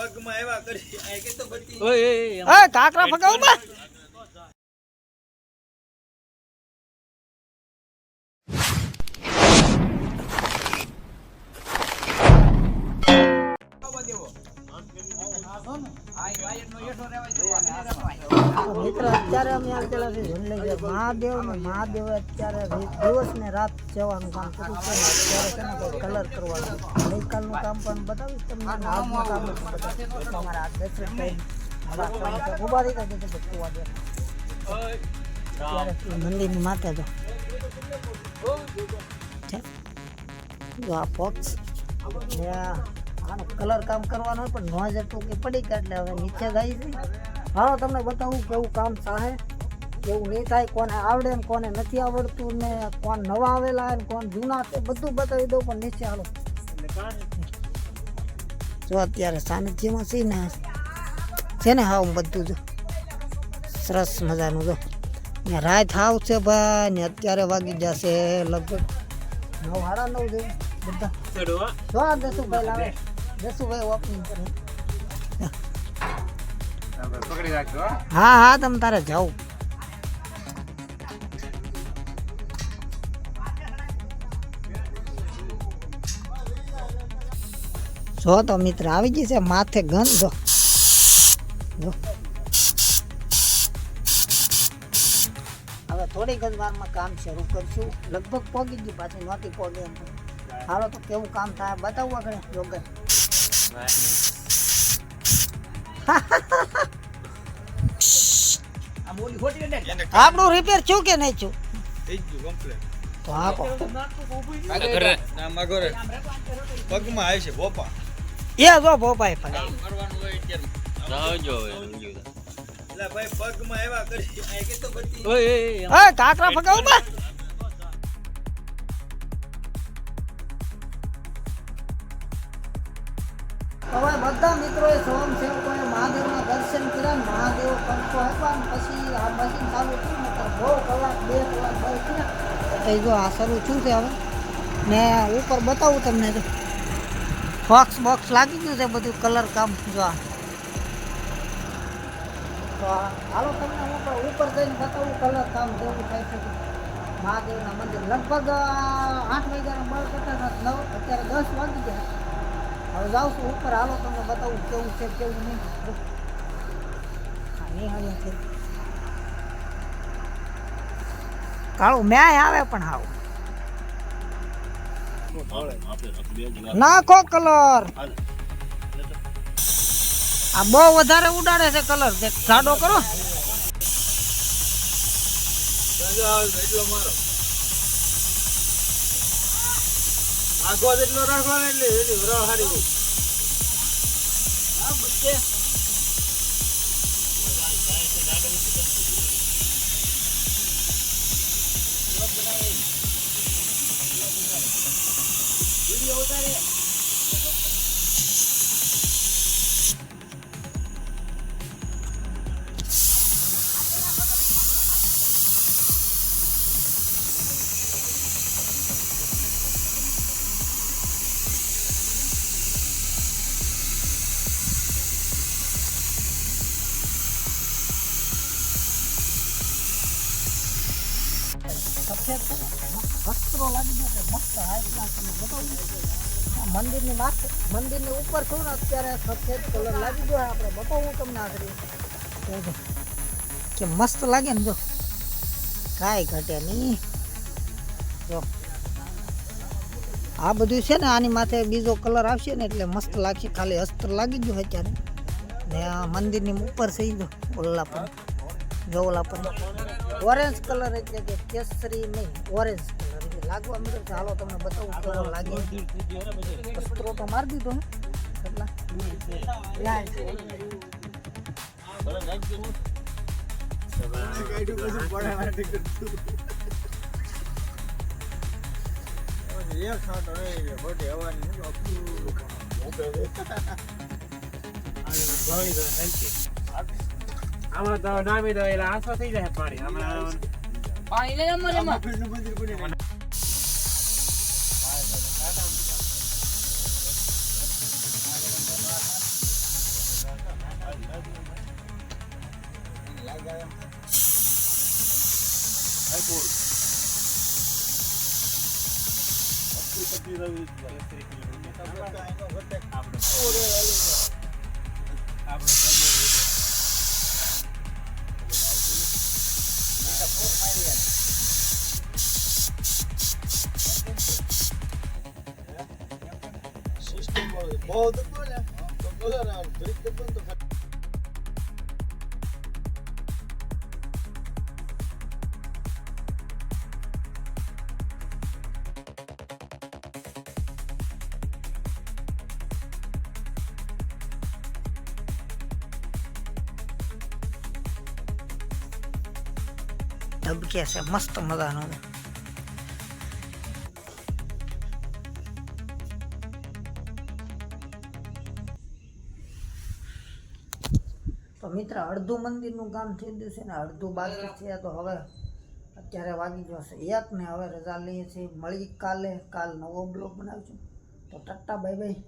પગમાં એવા કરી આ કે તો બધી ઓય કાકરા ફગાવ બા મિત્ર અત્યારે અમે આવેલા છે ઝુંડલેજર મહાદેવ ને મહાદેવ અત્યારે દિવસ ને રાત જવાનું કામ કર્યું છે અત્યારે છે ને કોઈ કલર કરવાનું ગઈકાલનું કામ પણ બતાવીશ તમને આજનું કામ બતાવીશ તમારા આ બેસર ટાઈમ ઉભા રહી ગયા છે જોવા દે અત્યારે મંદિરની માથે જો આ બોક્સ આનો કલર કામ કરવાનું હોય પણ નોંધ હતું કે પડી ગયા એટલે હવે નીચે જાય છે હાલો તમને બતાવું કેવું કામ થાય કેવું નહીં થાય કોને આવડે ને કોને નથી આવડતું ને કોણ નવા આવેલા ને કોણ જૂના તે બધું બતાવી દઉં પણ નીચે હાલો જો અત્યારે સાનિધ્યમાં છે ને હાવ બધું જો સરસ મજાનું જો અહીંયા રાત હાવ છે ભાઈ ને અત્યારે વાગી જશે લગભગ 9:30 જેવું બધા જો દસુભાઈ લાવે દસુભાઈ ઓપનિંગ કરે પકડી રાખજો હા હા તમે તારે જાઓ જો તો મિત્ર આવી ગઈ છે માથે ગન જો હવે થોડી જ વારમાં કામ શરૂ કરશું લગભગ પહોંચી ગયું પાછી નહોતી પહોંચે એમ હાલો તો કેવું કામ થાય બતાવવું આગળ યોગર આપણું રિપેર છું કે નહીં છું તો આપો પગમાં આવે છે બોપા એ જો ભોપાઈ ફગાઈ એટલે ભાઈ પગમાં એવા કરી આ કે તો બધી ઓય કાકરા ફગાવ બા હવે બધા મિત્રોએ સ્વયંસેવકોએ મહાદેવના દર્શન કર્યા મહાદેવ કંકો આપ્યા અને પછી આ મશીન ચાલુ થયું ને તો 2 કલાક 2 કલાક બંધ થયા એટલે જો આ શરૂ થયું છે હવે ને ઉપર બતાવું તમને તો બોક્સ લાગી ગયું છે બધું કલર કામ જો તો હાલો તમને ઉપર જઈને બતાવું કલર કામ જેવું થાય છે મહાદેવના મંદિર લગભગ 8 વાગ્યાના બળ કરતા 9 અત્યારે 10 વાગી ગયા હવે જાઉં છું ઉપર હાલો તમને બતાવું કેવું છે કેવું નહીં કાળું મ્યાય આવે પણ હાવ નાખો કલર આ બહુ વધારે ઉડાડે છે કલર સાડો કરો એટલો મારો આગો એટલો રાખવાનો એટલે એની વરાળ હારી ગઈ હા બચ્ચે વિડિયો ઉતારે વસ્ત્રો લાગી ગયો છે મસ્ત હાઈ ક્લાસ મંદિરની માથે મંદિરની ઉપર છું ને અત્યારે સફેદ કલર લાગી ગયો આપણે બતાવું તમને આગળ કે મસ્ત લાગે ને જો કાંઈ ઘટે નહીં જો આ બધું છે ને આની માથે બીજો કલર આવશે ને એટલે મસ્ત લાગશે ખાલી અસ્ત્ર લાગી ગયું અત્યારે ને આ મંદિરની ઉપર છે જો ઓલા પર જો ઓલા પર ઓરેન્જ કલર એટલે કે કેસરી નહીં ઓરેન્જ કલર એટલે લાગવા મળ્યો છે હાલો તમને બતાવું કેવો લાગે અસ્ત્રો તો મારી દીધો એટલા આમાં તો નામી દો એટલે આંસો થઈ જાય પાણી આમાં પાણી લઈ અમારે એમાં बहुत तो ना तो कलर आ ब्रेक के तो ધબકે છે મસ્ત મજાનો તો મિત્ર અડધું મંદિરનું કામ થઈ ગયું છે ને અડધું બાકી છે તો હવે અત્યારે વાગી જશે એક ને હવે રજા લઈએ છીએ મળી કાલે કાલ નવો બ્લોગ બનાવશું તો ટાટા બાય બાય